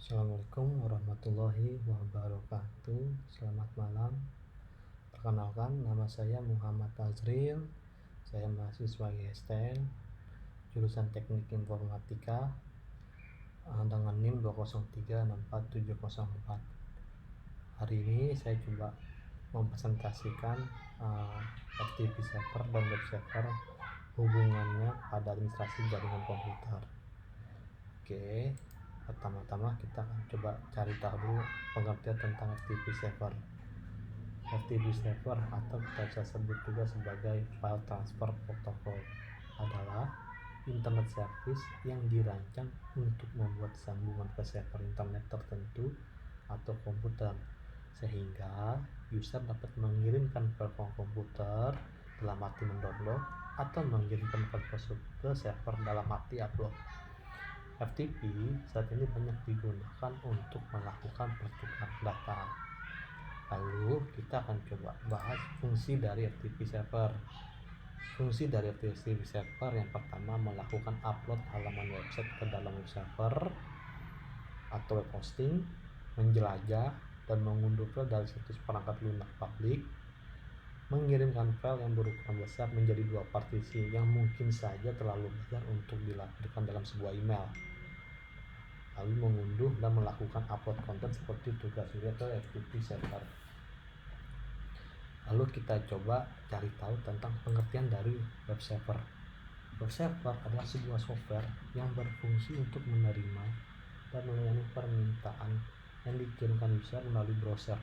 Assalamualaikum warahmatullahi wabarakatuh. Selamat malam. Perkenalkan, nama saya Muhammad Azril. Saya mahasiswa ISTN jurusan Teknik Informatika dengan NIM 2036474. Hari ini saya coba mempresentasikan FTP server dan web server, hubungannya pada administrasi jaringan komputer. Oke, pertama-tama kita akan coba cari tahu dulu pengertian tentang FTP server. FTP server atau kita bisa sebut juga sebagai file transfer protocol adalah internet service yang dirancang untuk membuat sambungan ke server internet tertentu atau komputer, sehingga user dapat mengirimkan file komputer dalam arti mendownload atau mengirimkan file tersebut ke server dalam arti upload. FTP saat ini banyak digunakan untuk melakukan pertukaran data. Lalu kita akan coba bahas fungsi dari FTP server. Fungsi dari FTP server yang pertama melakukan upload halaman website ke dalam web server atau web hosting, menjelajah dan mengunduh file dari situs perangkat lunak publik, mengirimkan file yang berukuran besar menjadi dua partisi yang mungkin saja terlalu besar untuk dilampirkan dalam sebuah email, lalu mengunduh dan melakukan upload konten seperti tugas atau FTP server. Lalu kita coba cari tahu tentang pengertian dari web server. Web server adalah sebuah software yang berfungsi untuk menerima dan melayani permintaan yang dikirimkan user melalui browser,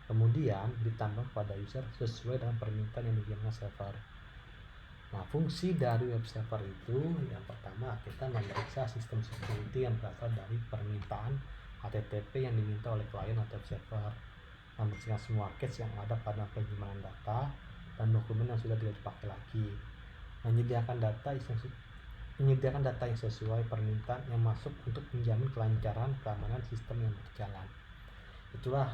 kemudian ditambah pada user sesuai dengan permintaan yang dikirimkan server. Nah, fungsi dari web server itu yang pertama, kita memeriksa sistem security yang berasal dari permintaan HTTP yang diminta oleh klien atau server, membersihkan semua cache yang ada pada penyimpanan data dan dokumen yang sudah tidak dipakai lagi, menyediakan data yang sesuai permintaan yang masuk untuk menjamin kelancaran keamanan sistem yang berjalan. Itulah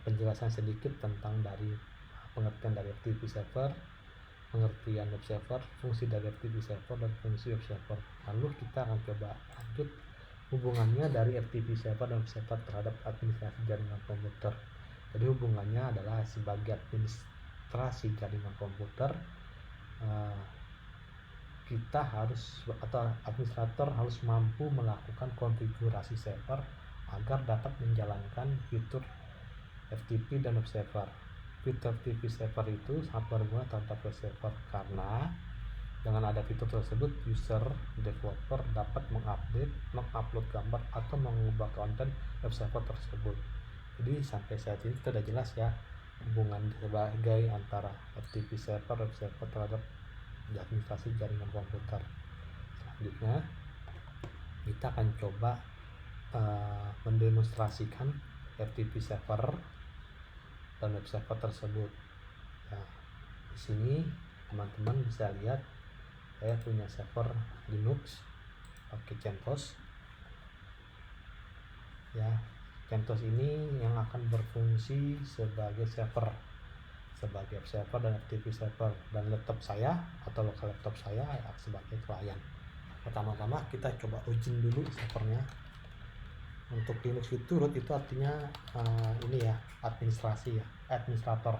penjelasan sedikit tentang dari pengertian dari FTP server, pengertian web server, fungsi dari FTP server dan fungsi web server. Lalu kita akan coba lanjut hubungannya dari FTP server dan web server terhadap administrasi jaringan komputer. Jadi hubungannya adalah sebagai administrasi jaringan komputer, kita harus atau administrator harus mampu melakukan konfigurasi server agar dapat menjalankan fitur FTP dan web server. Fitur FTP server itu sangat berguna terhadap web server karena dengan ada fitur tersebut, user developer dapat mengupdate, mengupload gambar atau mengubah konten web server tersebut. Jadi sampai saat ini kita sudah jelas ya hubungan sebagai antara FTP server, web server terhadap administrasi jaringan komputer. Selanjutnya kita akan coba mendemonstrasikan FTP server dan web server tersebut. Nah, di sini teman-teman bisa lihat saya punya server Linux pakai CentOS. Ya, CentOS ini yang akan berfungsi sebagai server, sebagai server dan FTP server, dan laptop saya atau lokal laptop saya sebagai klien. Pertama-tama kita coba uji dulu servernya. Untuk Linux itu root itu artinya ini ya, administrasi ya, administrator,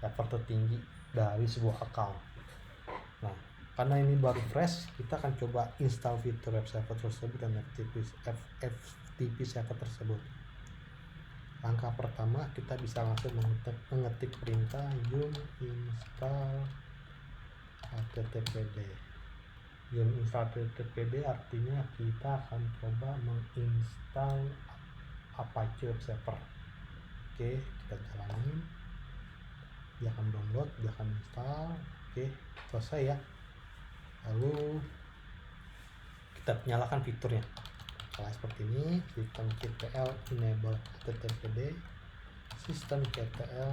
level tertinggi dari sebuah account. Nah, karena ini baru fresh, kita akan coba install fitur web server tersebut dan FTP server tersebut. Langkah pertama, kita bisa langsung mengetik perintah yum install httpd. Yum install httpd artinya kita akan coba menginstal Apache web server. Oke, kita jalanin. Dia akan download, dia akan install. Oke, selesai ya. Lalu kita nyalakan fiturnya. Kalau seperti ini, sistem CTL enable httpd, sistem CTL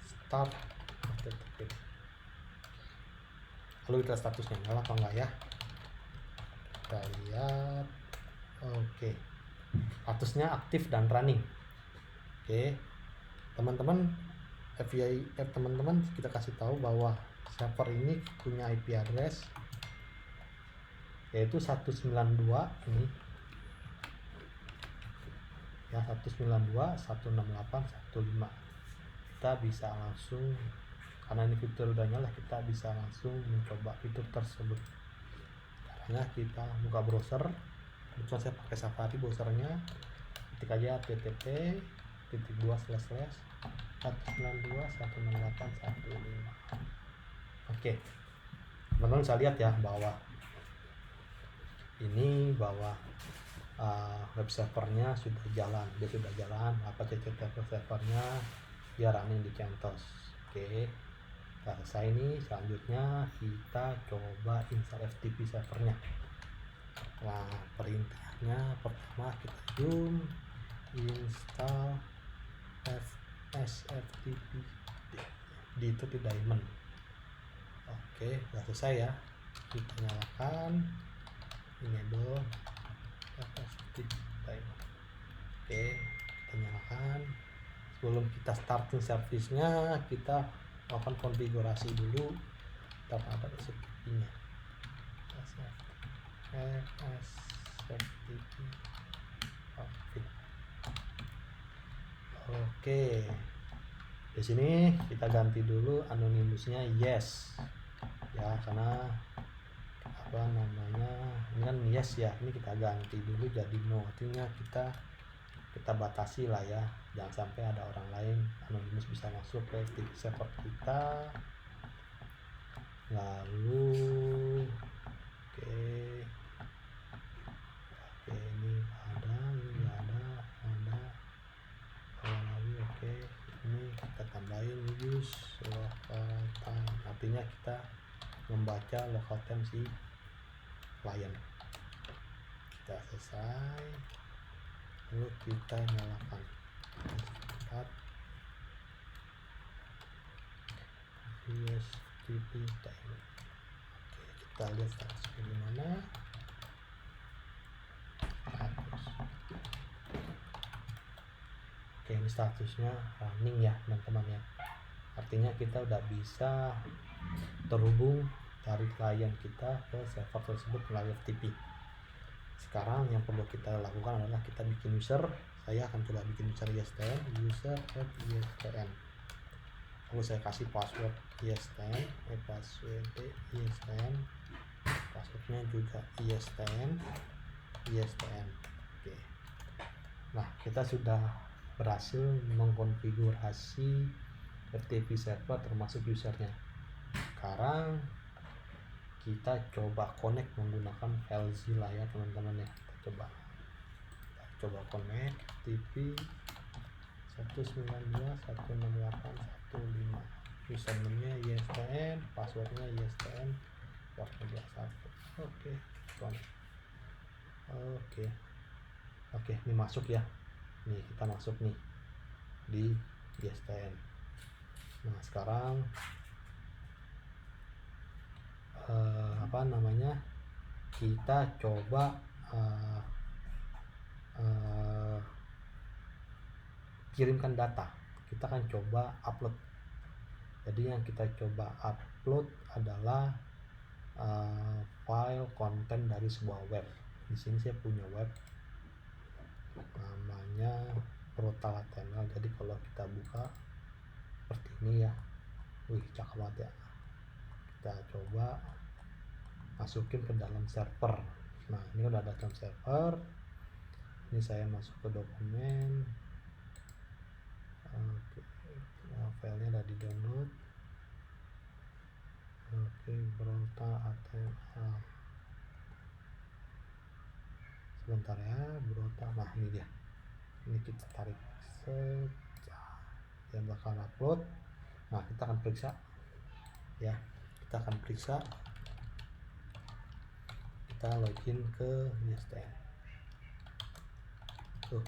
start httpd. Lalu kita statusnya nyala apa enggak ya? Kita lihat. Oke, statusnya aktif dan running. Oke, teman-teman kita kasih tahu bahwa server ini punya IP address yaitu 192 ini ya, 192.168.1.5. Kita bisa langsung, karena ini fitur udah nyala, kita bisa langsung mencoba fitur tersebut. Caranya kita buka browser, kebetulan saya pakai Safari browsernya, ketik aja http://192.168.1.5. Oke, teman-teman bisa lihat ya bahwa web servernya sudah jalan, servernya dia running di CentOS. Oke, nah, selesai ini, selanjutnya kita coba install FTP servernya. Nah, perintahnya pertama kita zoom install SFTP di daemon. Oke, sudah selesai ya. Kita nyalakan enable SFTP daemon. Oke, kita nyalakan. Sebelum kita starting service-nya, kita akan konfigurasi dulu terhadap SFTP-nya. SFTP. Oke, di sini kita ganti dulu anonimusnya yes ya, karena ini kan yes ya, ini kita ganti dulu jadi no, artinya kita batasi lah ya, jangan sampai ada orang lain anonimus bisa masuk ke server kita. Lalu oke, ini ada lalu oke, ini kita tambahin use local time, artinya kita membaca local time si klien. Kita selesai, lalu kita nyalakan SFTP time. Oke, kita lihat statusnya gimana. Oke, ini statusnya running ya teman-teman ya, artinya kita udah bisa terhubung dari klien kita ke server tersebut melalui FTP. Sekarang yang perlu kita lakukan adalah kita bikin user. Saya akan coba bikin user ISTN, user@ISTN. Lalu saya kasih password ISTN, passwordnya juga ISTN. Oke. Nah, kita sudah berhasil mengkonfigurasi FTP server termasuk usernya. Sekarang kita coba connect menggunakan FileZilla ya teman-teman ya. Kita coba connect FTP 192.168.1.5. username-nya ISTN, passwordnya ISTN, portnya 21. Oke, connect. Oke, ini masuk ya. Nih, kita masuk nih di ISTN. Nah, sekarang kita coba kirimkan data. Kita akan coba upload. Jadi yang kita coba upload adalah file konten dari sebuah web. Di sini saya punya web namanya Brotal.html. Jadi kalau kita buka seperti ini ya, wih cakep banget ya. Kita coba masukin ke dalam server. Nah, ini udah ada dalam server. Ini saya masuk ke dokumen. Oke, nah, filenya ada di download. Oke, Brotal.html. Sebentar ya, Brotal. Nah, ini dia. Ini kita tarik saja. Yang bakal upload. Nah, kita akan periksa ya. Kita login ke ISTN. Tuh,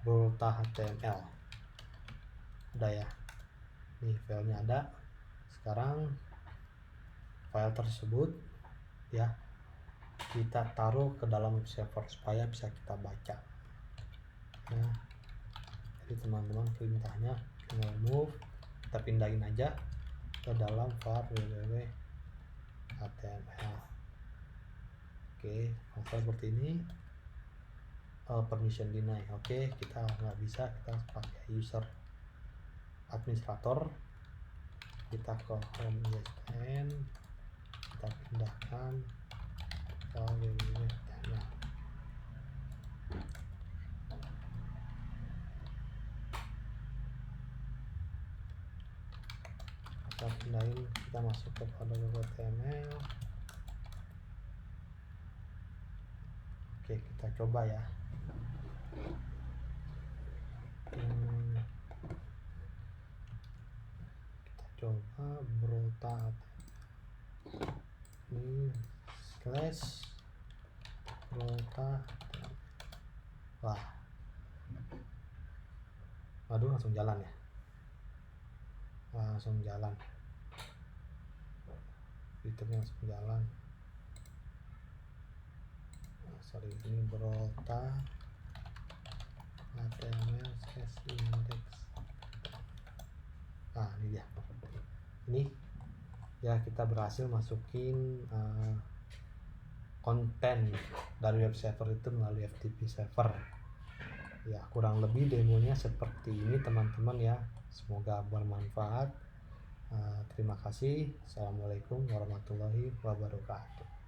Brotal.html udah ya, nih filenya ada. Sekarang file tersebut ya kita taruh ke dalam server supaya bisa kita baca ya. Jadi teman-teman perintahnya move, kita pindahin aja ke dalam var www.html. Oke, seperti ini. permission deny. Oke, kita nggak bisa, kita pakai user administrator, kita ke home ISN, kita pindahkan ke www.nya. Kita pindahin, kita masuk ke www.html. Oke, kita coba ya. Kita coba Brota ini slash Brota. Wah, waduh, langsung jalan ya, langsung jalan, fiturnya langsung jalan. Sorry, ini Brota HTML index. Nah, ini dia. Ini ya, kita berhasil masukin konten dari web server itu melalui FTP server. Ya, kurang lebih demonya seperti ini teman-teman ya. Semoga bermanfaat. Terima kasih. Assalamualaikum warahmatullahi wabarakatuh.